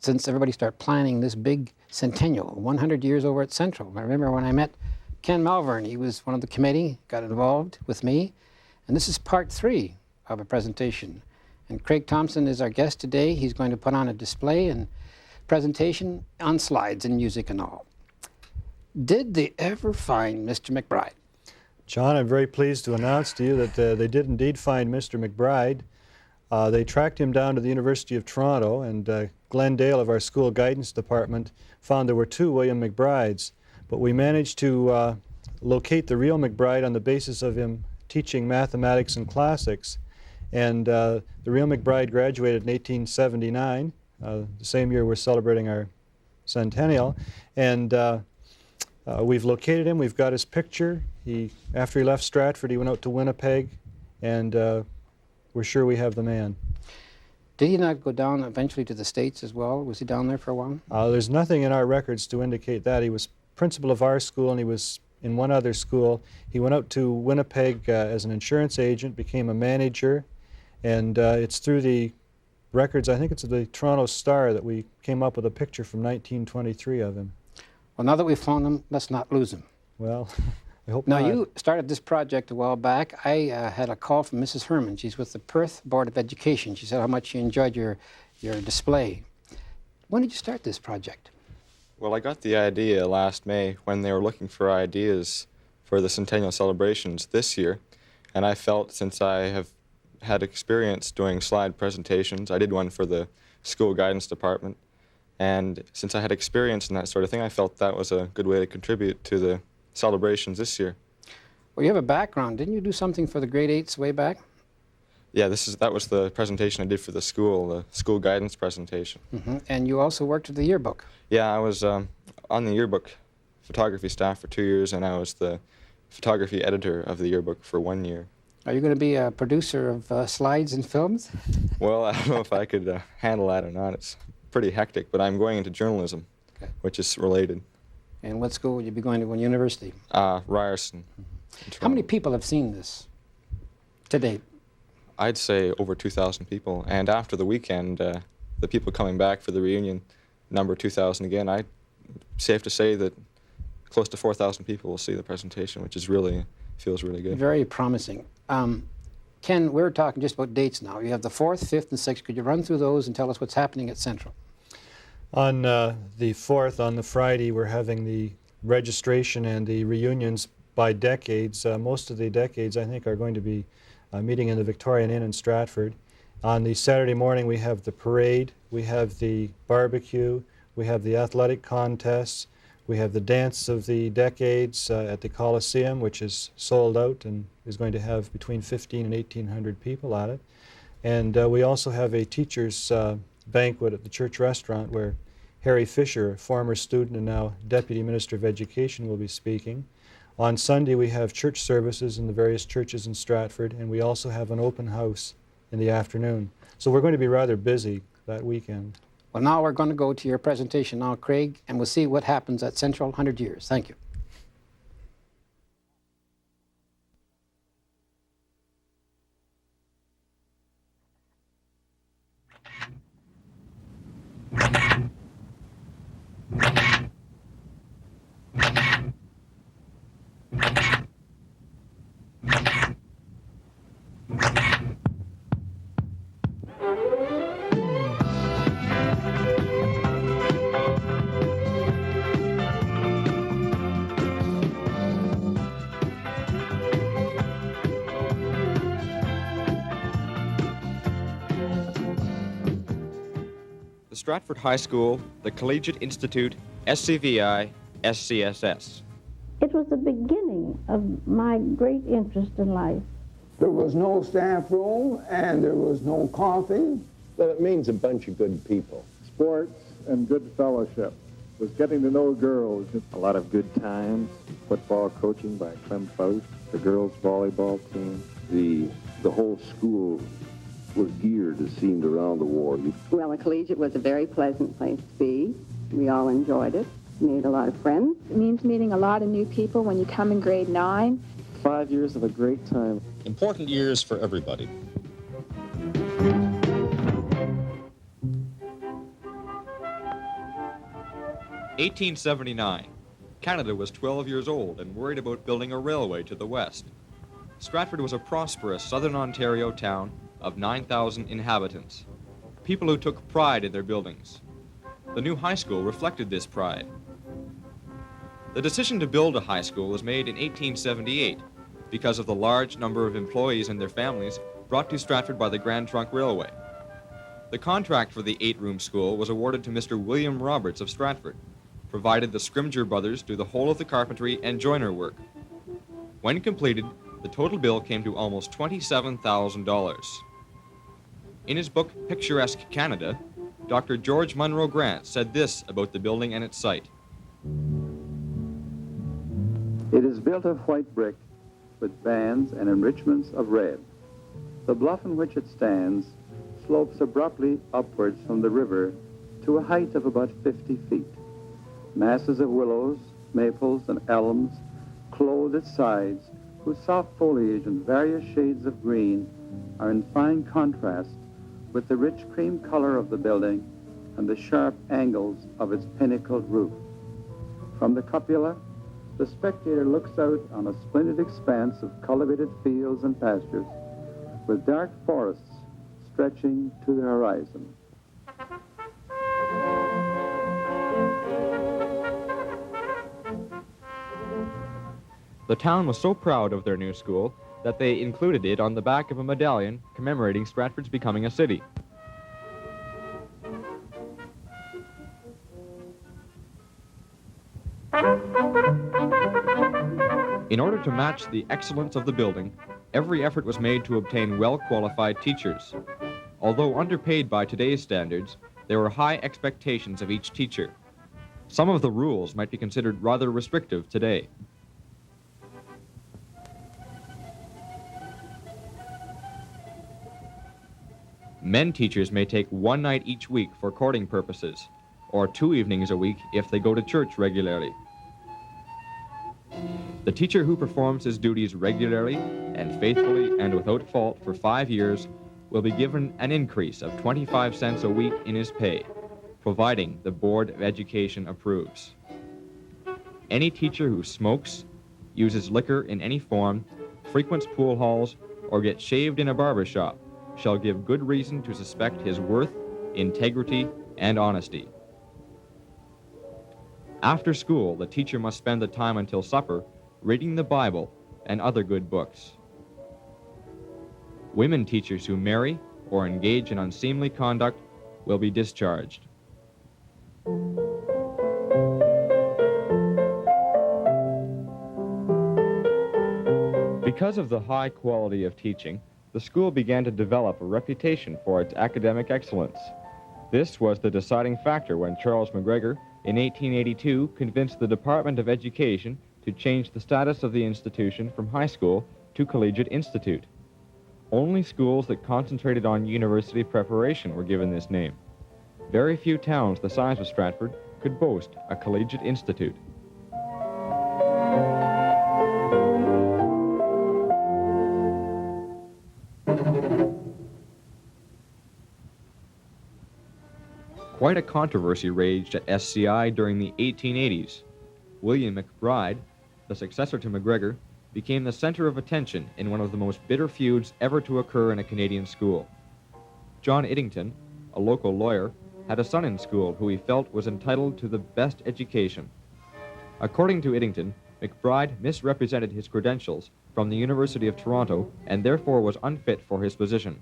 since everybody started planning this big centennial, 100 years over at Central. I remember when I met Ken Malvern, he was one of the committee, got involved with me, and this is part 3 of a presentation. And Craig Thompson is our guest today. He's going to put on a display and presentation on slides and music and all. Did they ever find Mr. McBride? John, I'm very pleased to announce to you that they did indeed find Mr. McBride. They tracked him down to the University of Toronto, and Glenn Dale of our school guidance department found there were 2 William McBrides. But we managed to locate the real McBride on the basis of him teaching mathematics and classics. And the real McBride graduated in 1879, the same year we're celebrating our centennial. And we've located him. We've got his picture. After he left Stratford, he went out to Winnipeg, and we're sure we have the man. Did he not go down eventually to the States as well? Was he down there for a while? There's nothing in our records to indicate that. He was principal of our school, and he was in one other school. He went out to Winnipeg as an insurance agent, became a manager, and it's through the records, I think it's the Toronto Star, that we came up with a picture from 1923 of him. Well, now that we've found him, let's not lose him. Well, I hope not. Now, not. you started this project a while back. I had a call from Mrs. Herman. She's with the Perth Board of Education. She said how much she enjoyed your display. When did you start this project? Well, I got the idea last May when they were looking for ideas for the Centennial celebrations this year, and I felt, since I have had experience doing slide presentations, I did one for the school guidance department, and since I had experience in that sort of thing, I felt that was a good way to contribute to the celebrations this year. Well, you have a background. Didn't you do something for the grade 8s way back? Yeah, that was the presentation I did for the school guidance presentation. Mm-hmm. And you also worked with the yearbook. Yeah, I was on the yearbook photography staff for 2 years, and I was the photography editor of the yearbook for 1 year. Are you going to be a producer of slides and films? Well, I don't know if I could handle that or not. It's pretty hectic, but I'm going into journalism, okay, which is related. And what school would you be going to, when university? Ryerson. Mm-hmm. How many people have seen this to date? I'd say over 2,000 people, and after the weekend, the people coming back for the reunion number 2,000 again. Safe to say that close to 4,000 people will see the presentation, which is feels really good. Very promising. Ken, we're talking just about dates now. You have the 4th, 5th, and 6th. Could you run through those and tell us what's happening at Central? On the 4th, on the Friday, we're having the registration and the reunions by decades. Most of the decades, I think, are going to be meeting in the Victorian Inn in Stratford. On the Saturday morning, we have the parade, we have the barbecue, we have the athletic contests, we have the dance of the decades at the Coliseum, which is sold out and is going to have between 1,500 and 1,800 people at it. And we also have a teacher's banquet at the church restaurant where Harry Fisher, a former student and now Deputy Minister of Education, will be speaking. On Sunday, we have church services in the various churches in Stratford, and we also have an open house in the afternoon. So we're going to be rather busy that weekend. Well, now we're going to go to your presentation now, Craig, and we'll see what happens at Central 100 years. Thank you. Stratford High School, the Collegiate Institute, SCVI, SCSS. It was the beginning of my great interest in life. There was no staff room and there was no coffee. But it means a bunch of good people. Sports and good fellowship. Was getting to know girls. A lot of good times. Football coaching by Clem Faust. The girls' volleyball team. The whole school was geared, it seemed, around the war. Well, the collegiate was a very pleasant place to be. We all enjoyed it. Made a lot of friends. It means meeting a lot of new people when you come in grade 9. 5 years of a great time. Important years for everybody. 1879. Canada was 12 years old and worried about building a railway to the west. Stratford was a prosperous southern Ontario town of 9,000 inhabitants, people who took pride in their buildings. The new high school reflected this pride. The decision to build a high school was made in 1878 because of the large number of employees and their families brought to Stratford by the Grand Trunk Railway. The contract for the 8-room school was awarded to Mr. William Roberts of Stratford, provided the Scrimger brothers do the whole of the carpentry and joiner work. When completed, the total bill came to almost $27,000. In his book, Picturesque Canada, Dr. George Munro Grant said this about the building and its site. It is built of white brick with bands and enrichments of red. The bluff on which it stands slopes abruptly upwards from the river to a height of about 50 feet. Masses of willows, maples, and elms clothe its sides, whose soft foliage and various shades of green are in fine contrast with the rich cream color of the building and the sharp angles of its pinnacled roof. From the cupola, the spectator looks out on a splendid expanse of cultivated fields and pastures, with dark forests stretching to the horizon. The town was so proud of their new school that they included it on the back of a medallion commemorating Stratford's becoming a city. In order to match the excellence of the building, every effort was made to obtain well-qualified teachers. Although underpaid by today's standards, there were high expectations of each teacher. Some of the rules might be considered rather restrictive today. Men teachers may take one night each week for courting purposes, or 2 evenings a week if they go to church regularly. The teacher who performs his duties regularly and faithfully and without fault for 5 years will be given an increase of 25 cents a week in his pay, providing the Board of Education approves. Any teacher who smokes, uses liquor in any form, frequents pool halls, or gets shaved in a barber shop shall give good reason to suspect his worth, integrity, and honesty. After school, the teacher must spend the time until supper reading the Bible and other good books. Women teachers who marry or engage in unseemly conduct will be discharged. Because of the high quality of teaching, the school began to develop a reputation for its academic excellence. This was the deciding factor when Charles McGregor, in 1882, convinced the Department of Education to change the status of the institution from high school to collegiate institute. Only schools that concentrated on university preparation were given this name. Very few towns the size of Stratford could boast a collegiate institute. Quite a controversy raged at SCI during the 1880s. William McBride, the successor to McGregor, became the center of attention in one of the most bitter feuds ever to occur in a Canadian school. John Iddington, a local lawyer, had a son in school who he felt was entitled to the best education. According to Iddington, McBride misrepresented his credentials from the University of Toronto and therefore was unfit for his position.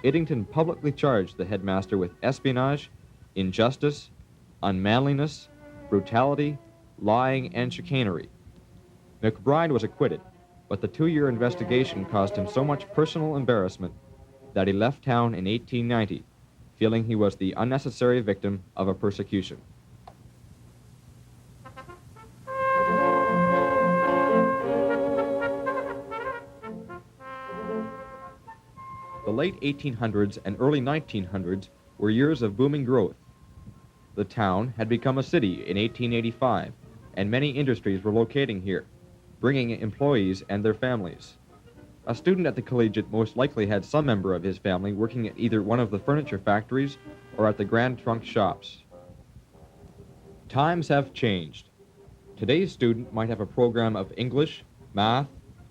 Iddington publicly charged the headmaster with espionage, injustice, unmanliness, brutality, lying, and chicanery. McBride was acquitted, but the 2-year investigation caused him so much personal embarrassment that he left town in 1890, feeling he was the unnecessary victim of a persecution. The late 1800s and early 1900s were years of booming growth. The town had become a city in 1885, and many industries were locating here, bringing employees and their families. A student at the collegiate most likely had some member of his family working at either one of the furniture factories or at the Grand Trunk shops. Times have changed. Today's student might have a program of English, math,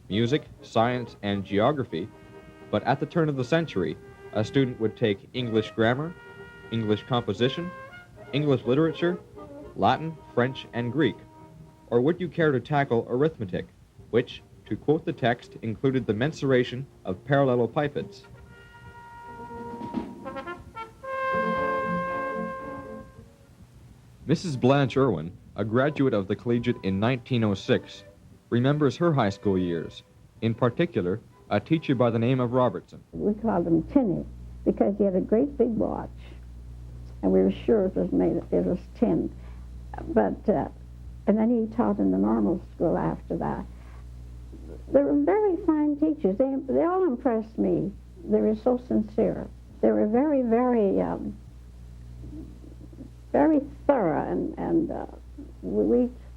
music, science, and geography, but at the turn of the century, a student would take English grammar, English composition, English literature, Latin, French, and Greek. Or would you care to tackle arithmetic, which, to quote the text, included the mensuration of parallelepipeds? Mrs. Blanche Irwin, a graduate of the collegiate in 1906, remembers her high school years, in particular, a teacher by the name of Robertson. We called him Tinny because he had a great big watch, and we were sure it was tin. But and then he taught in the normal school after that. They were very fine teachers. They all impressed me. They were so sincere. They were very, very, very thorough, and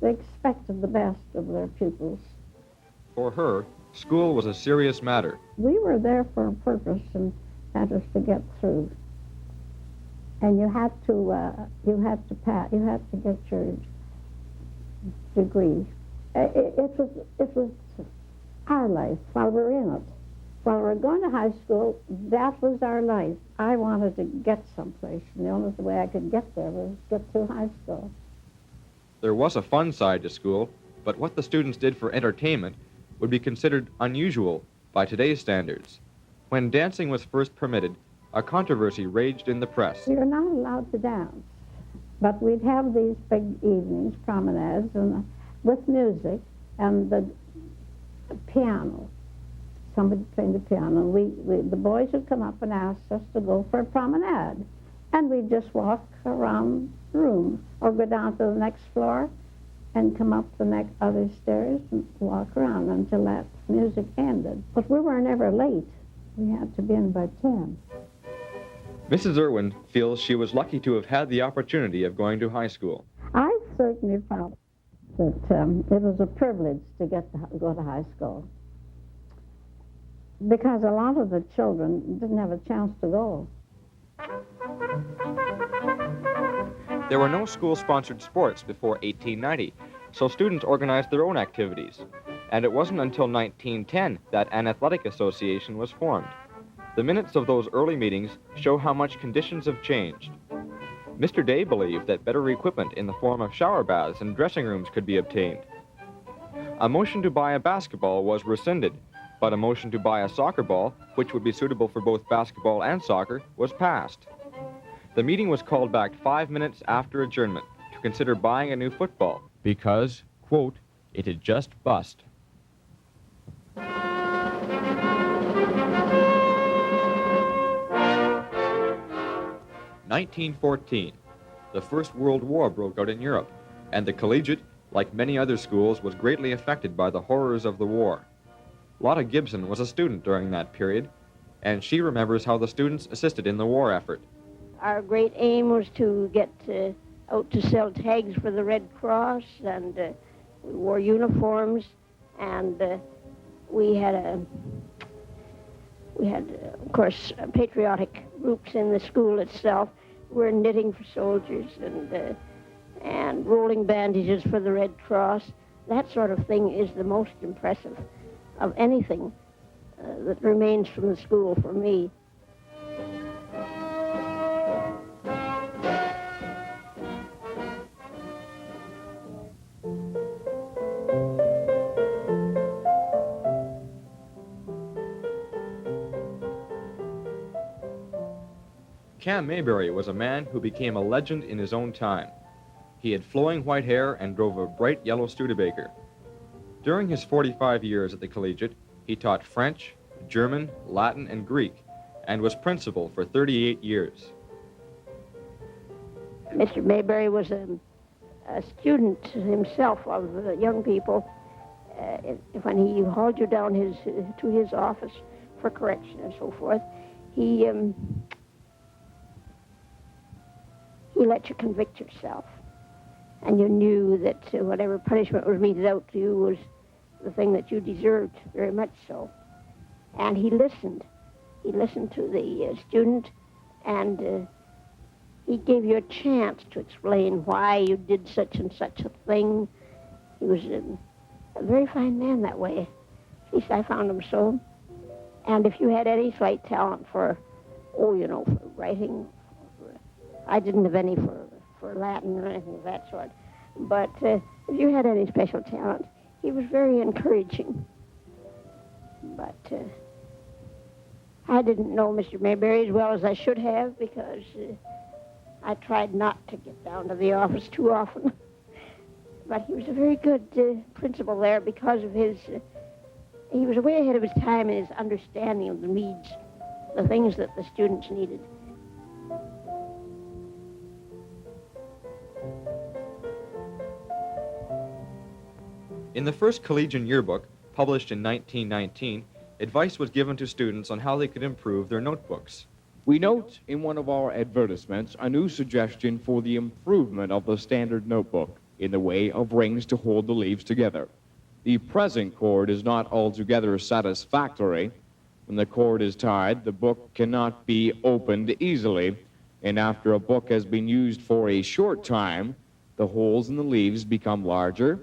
they expected the best of their pupils. For her, school was a serious matter. We were there for a purpose, and that was to get through. And you had to get your degree. It was our life while we were in it. While we were going to high school, that was our life. I wanted to get someplace, and the only way I could get there was get through high school. There was a fun side to school, but what the students did for entertainment would be considered unusual by today's standards. When dancing was first permitted, a controversy raged in the press. We were not allowed to dance, but we'd have these big evenings, promenades, and with music and the piano. Somebody playing the piano. The boys would come up and ask us to go for a promenade, and we'd just walk around the room or go down to the next floor and come up the next other stairs and walk around until that music ended. But we were never late. We had to be in by 10. Mrs. Irwin feels she was lucky to have had the opportunity of going to high school. I certainly felt that it was a privilege to go to high school, because a lot of the children didn't have a chance to go. There were no school-sponsored sports before 1890, so students organized their own activities. And it wasn't until 1910 that an athletic association was formed. The minutes of those early meetings show how much conditions have changed. Mr. Day believed that better equipment in the form of shower baths and dressing rooms could be obtained. A motion to buy a basketball was rescinded, but a motion to buy a soccer ball, which would be suitable for both basketball and soccer, was passed. The meeting was called back 5 minutes after adjournment to consider buying a new football because, quote, it had just bust. 1914. The First World War broke out in Europe, and the collegiate, like many other schools, was greatly affected by the horrors of the war. Lotta Gibson was a student during that period, and she remembers how the students assisted in the war effort. Our great aim was to get out to sell tags for the Red Cross, and we wore uniforms, and we had, of course, patriotic groups in the school itself. We were knitting for soldiers and rolling bandages for the Red Cross. That sort of thing is the most impressive of anything that remains from the school for me. Cam Mayberry was a man who became a legend in his own time. He had flowing white hair and drove a bright yellow Studebaker. During his 45 years at the collegiate, he taught French, German, Latin, and Greek, and was principal for 38 years. Mr. Mayberry was a student himself of the young people. When he hauled you down to his office for correction and so forth, he let you convict yourself. And you knew that whatever punishment was meted out to you was the thing that you deserved, very much so. And he listened. He listened to the student, and he gave you a chance to explain why you did such and such a thing. He was a very fine man that way. At least I found him so. And if you had any slight talent for, for writing, I didn't have any for Latin or anything of that sort. But if you had any special talent, he was very encouraging. But I didn't know Mr. Mayberry as well as I should have because I tried not to get down to the office too often. But he was a very good principal there because of his, he was way ahead of his time in his understanding of the needs, the things that the students needed. In the first collegiate yearbook, published in 1919, advice was given to students on how they could improve their notebooks. We note in one of our advertisements a new suggestion for the improvement of the standard notebook in the way of rings to hold the leaves together. The present cord is not altogether satisfactory. When the cord is tied, the book cannot be opened easily, and after a book has been used for a short time, the holes in the leaves become larger,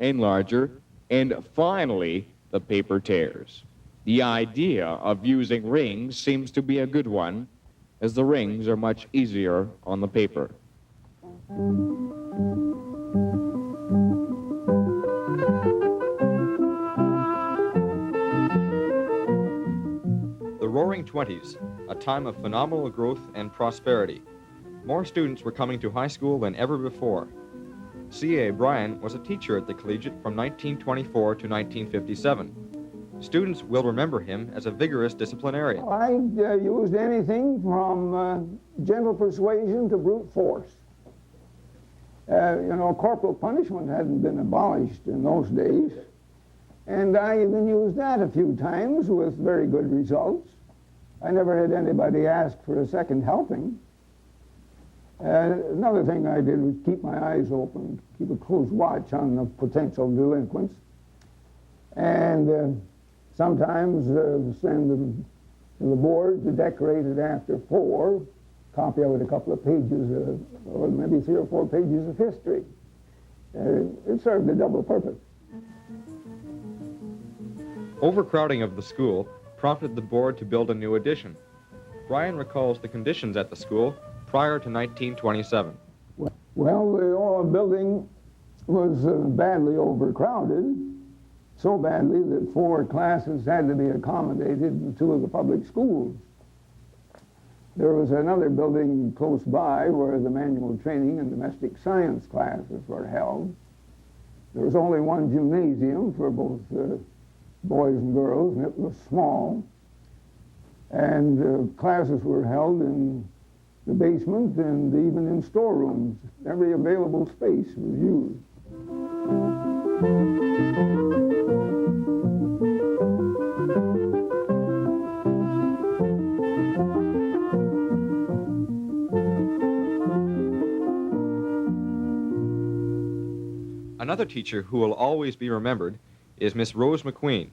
and finally, the paper tears. The idea of using rings seems to be a good one, as the rings are much easier on the paper. The Roaring Twenties, a time of phenomenal growth and prosperity. More students were coming to high school than ever before. C.A. Bryan was a teacher at the collegiate from 1924 to 1957. Students will remember him as a vigorous disciplinarian. I used anything from gentle persuasion to brute force. Corporal punishment hadn't been abolished in those days, and I even used that a few times with very good results. I never had anybody ask for a second helping. Another thing I did was keep my eyes open, keep a close watch on the potential delinquents, and sometimes send them to the board to decorate it after 4, copy out a couple of pages, or maybe 3 or 4 pages of history. It served a double purpose. Overcrowding of the school prompted the board to build a new addition. Bryan recalls the conditions at the school prior to 1927. Well, the old building was badly overcrowded, so badly that 4 classes had to be accommodated in 2 of the public schools. There was another building close by where the manual training and domestic science classes were held. There was only one gymnasium for both boys and girls, and it was small. And classes were held in the basement and even in storerooms. Every available space was used. Another teacher who will always be remembered is Miss Rose McQueen.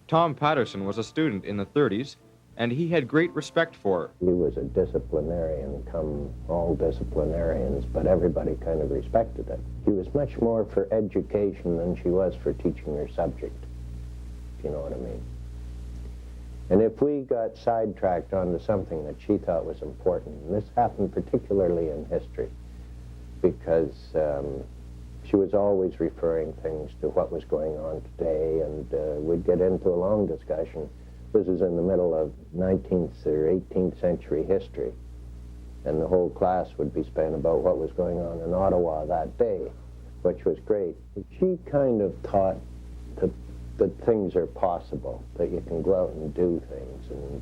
Tom Patterson was a student in the 30s, and he had great respect for her. He was a disciplinarian, come all disciplinarians, but everybody kind of respected it. He was much more for education than she was for teaching her subject, if you know what I mean. And if we got sidetracked onto something that she thought was important, and this happened particularly in history, because she was always referring things to what was going on today, and we'd get into a long discussion. This is in the middle of 19th or 18th century history, and the whole class would be spent about what was going on in Ottawa that day, which was great. She kind of taught that things are possible, that you can go out and do things and,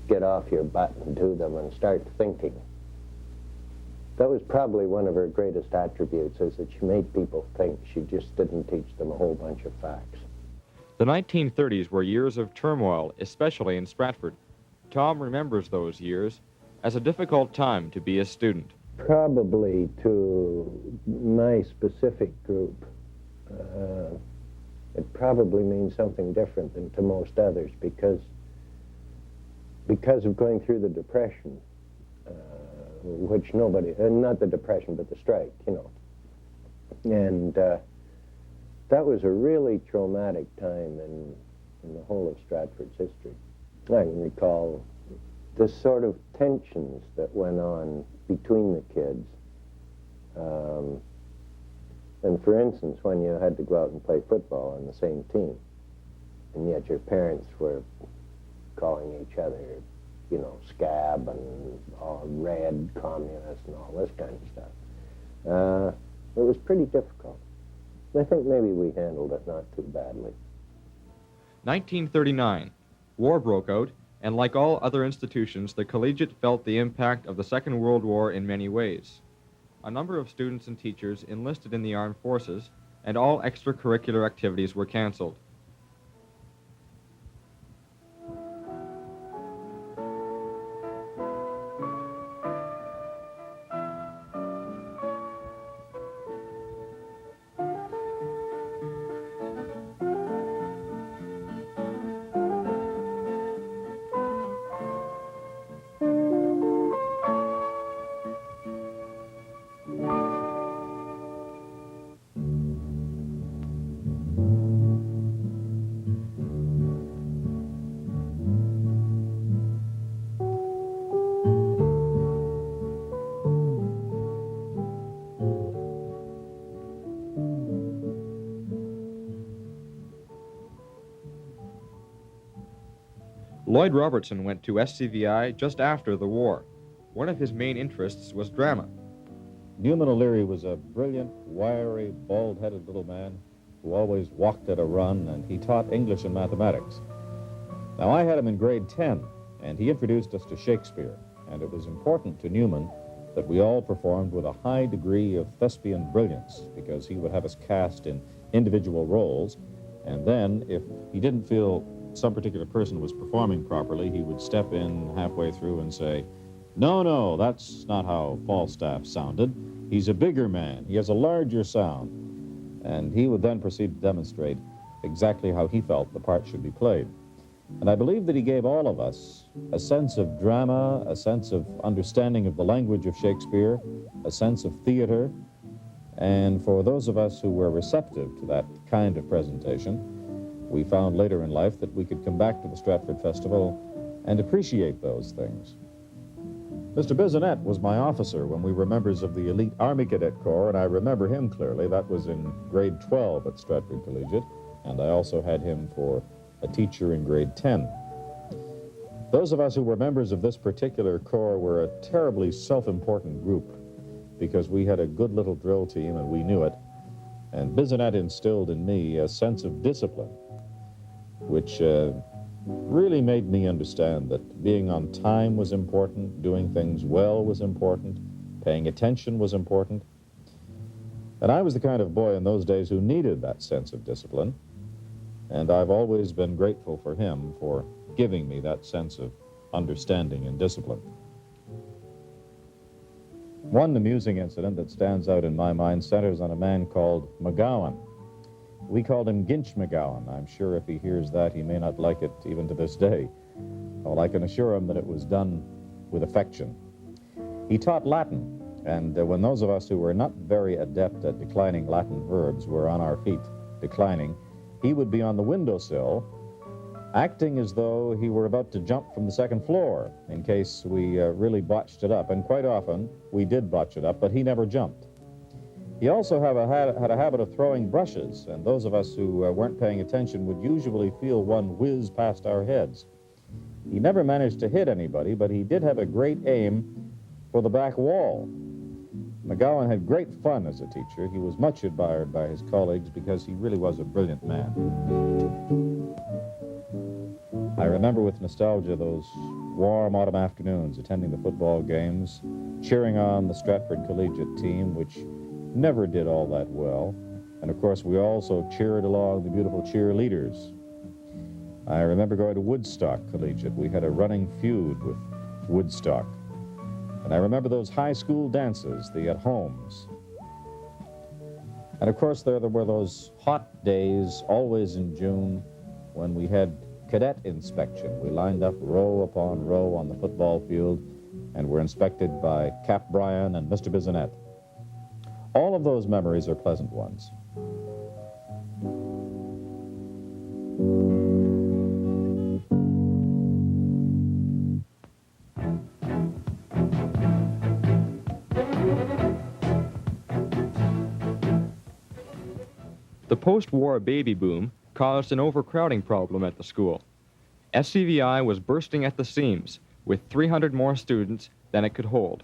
get off your butt and do them and start thinking. That was probably one of her greatest attributes, is that she made people think. She just didn't teach them a whole bunch of facts. The 1930s were years of turmoil, especially in Stratford. Tom remembers those years as a difficult time to be a student. Probably to my specific group, it probably means something different than to most others, because of going through the Depression. which nobody, not the Depression, but the strike, you know. And that was a really traumatic time in the whole of Stratford's history. I can recall the sort of tensions that went on between the kids. And for instance, when you had to go out and play football on the same team, and yet your parents were calling each other, you know, scab and all red, communist, and all this kind of stuff. It was pretty difficult. I think maybe we handled it not too badly. 1939. War broke out, and like all other institutions, the collegiate felt the impact of the Second World War in many ways. A number of students and teachers enlisted in the armed forces, and all extracurricular activities were canceled. Lloyd Robertson went to SCVI just after the war. One of his main interests was drama. Newman O'Leary was a brilliant, wiry, bald-headed little man who always walked at a run, and he taught English and mathematics. Now, I had him in grade 10, and he introduced us to Shakespeare, and it was important to Newman that we all performed with a high degree of thespian brilliance, because he would have us cast in individual roles, and then, if he didn't feel some particular person was performing properly, he would step in halfway through and say, no, that's not how Falstaff sounded. He's a bigger man. He has a larger sound. And he would then proceed to demonstrate exactly how he felt the part should be played. And I believe that he gave all of us a sense of drama, a sense of understanding of the language of Shakespeare, a sense of theater. And for those of us who were receptive to that kind of presentation, we found later in life that we could come back to the Stratford Festival and appreciate those things. Mr. Bissonette was my officer when we were members of the elite Army Cadet Corps, and I remember him clearly. That was in grade 12 at Stratford Collegiate, and I also had him for a teacher in grade 10. Those of us who were members of this particular corps were a terribly self-important group because we had a good little drill team and we knew it, and Bissonette instilled in me a sense of discipline, which really made me understand that being on time was important, doing things well was important, paying attention was important. And I was the kind of boy in those days who needed that sense of discipline, and I've always been grateful for him for giving me that sense of understanding and discipline. One amusing incident that stands out in my mind centers on a man called McGowan. We called him Ginch McGowan. I'm sure if he hears that, he may not like it even to this day. Well, I can assure him that it was done with affection. He taught Latin, and when those of us who were not very adept at declining Latin verbs were on our feet declining, he would be on the windowsill, acting as though he were about to jump from the second floor in case we really botched it up. And quite often, we did botch it up, but he never jumped. He also had a habit of throwing brushes, and those of us who weren't paying attention would usually feel one whiz past our heads. He never managed to hit anybody, but he did have a great aim for the back wall. McGowan had great fun as a teacher. He was much admired by his colleagues because he really was a brilliant man. I remember with nostalgia those warm autumn afternoons attending the football games, cheering on the Stratford Collegiate team, which never did all that well. And of course, we also cheered along the beautiful cheerleaders. I remember going to Woodstock Collegiate. We had a running feud with Woodstock. And I remember those high school dances, the at-homes. And of course, there were those hot days, always in June, when we had cadet inspection. We lined up row upon row on the football field, and were inspected by Cap Bryan and Mr. Bissonette. All of those memories are pleasant ones. The post-war baby boom caused an overcrowding problem at the school. SCVI was bursting at the seams with 300 more students than it could hold.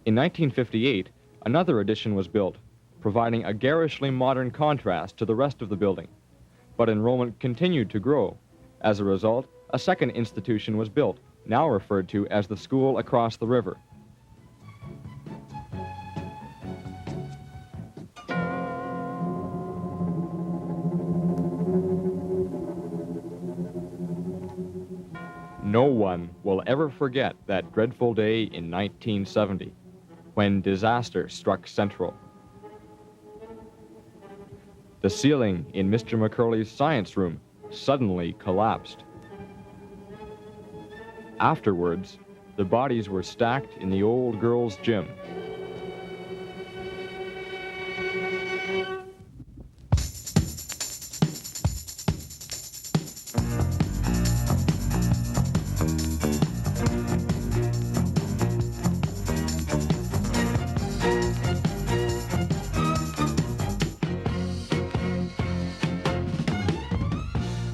In 1958, another addition was built, providing a garishly modern contrast to the rest of the building. But enrollment continued to grow. As a result, a second institution was built, now referred to as the school across the river. No one will ever forget that dreadful day in 1970, when disaster struck Central. The ceiling in Mr. McCurley's science room suddenly collapsed. Afterwards, the bodies were stacked in the old girls' gym.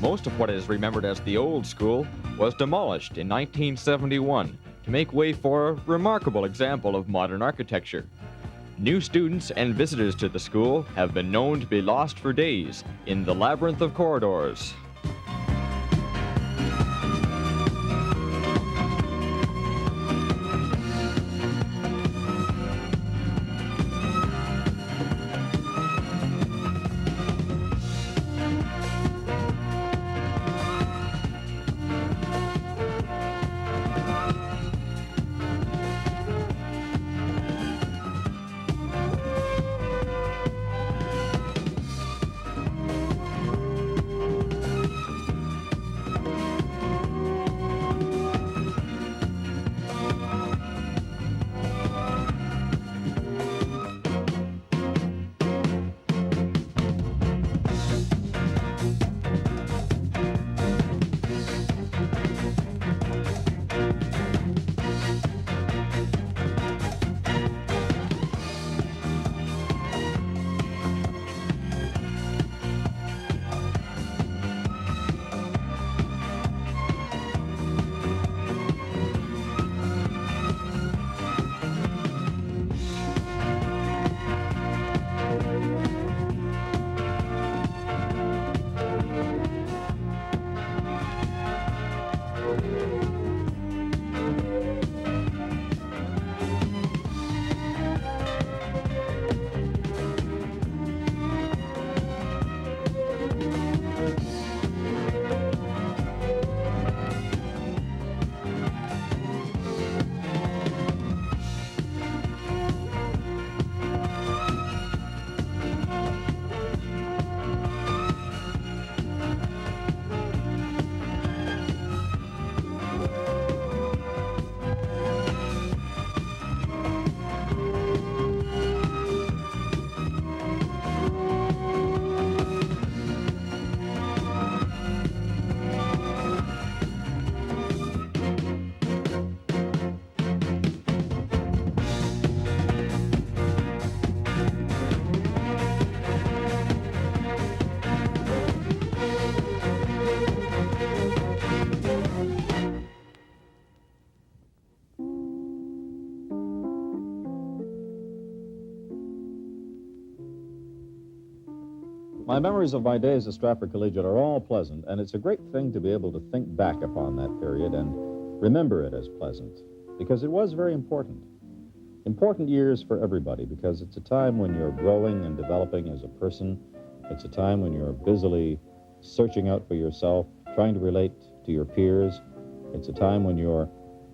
Most of what is remembered as the old school was demolished in 1971 to make way for a remarkable example of modern architecture. New students and visitors to the school have been known to be lost for days in the labyrinth of corridors. My memories of my days at Stratford Collegiate are all pleasant, and it's a great thing to be able to think back upon that period and remember it as pleasant, because it was very important. Important years for everybody, because it's a time when you're growing and developing as a person. It's a time when you're busily searching out for yourself, trying to relate to your peers. It's a time when you're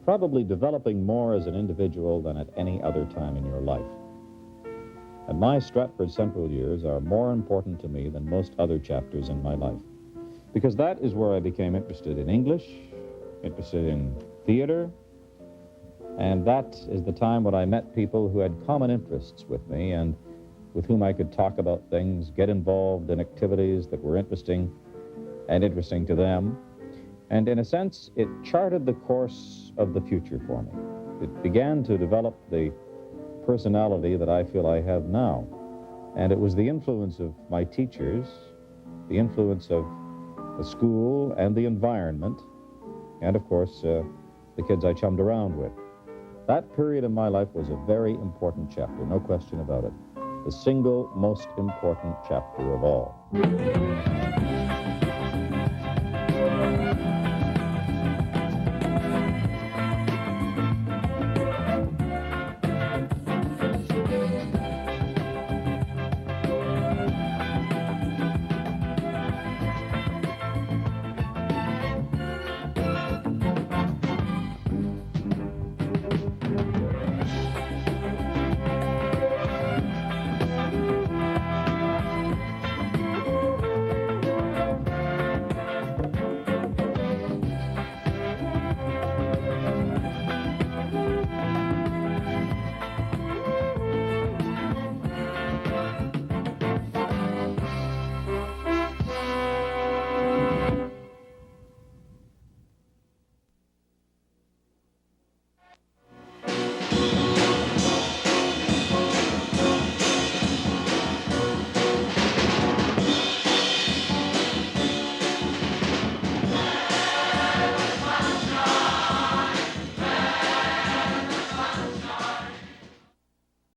probably developing more as an individual than at any other time in your life. And my Stratford Central years are more important to me than most other chapters in my life, because that is where I became interested in English, interested in theater, And that is the time when I met people who had common interests with me and with whom I could talk about things, get involved in activities that were interesting to them. And in a sense, it charted the course of the future for me. It began to develop the personality that I feel I have now. And it was the influence of my teachers, the influence of the school and the environment, and of course, the kids I chummed around with. That period in my life was a very important chapter, no question about it. The single most important chapter of all.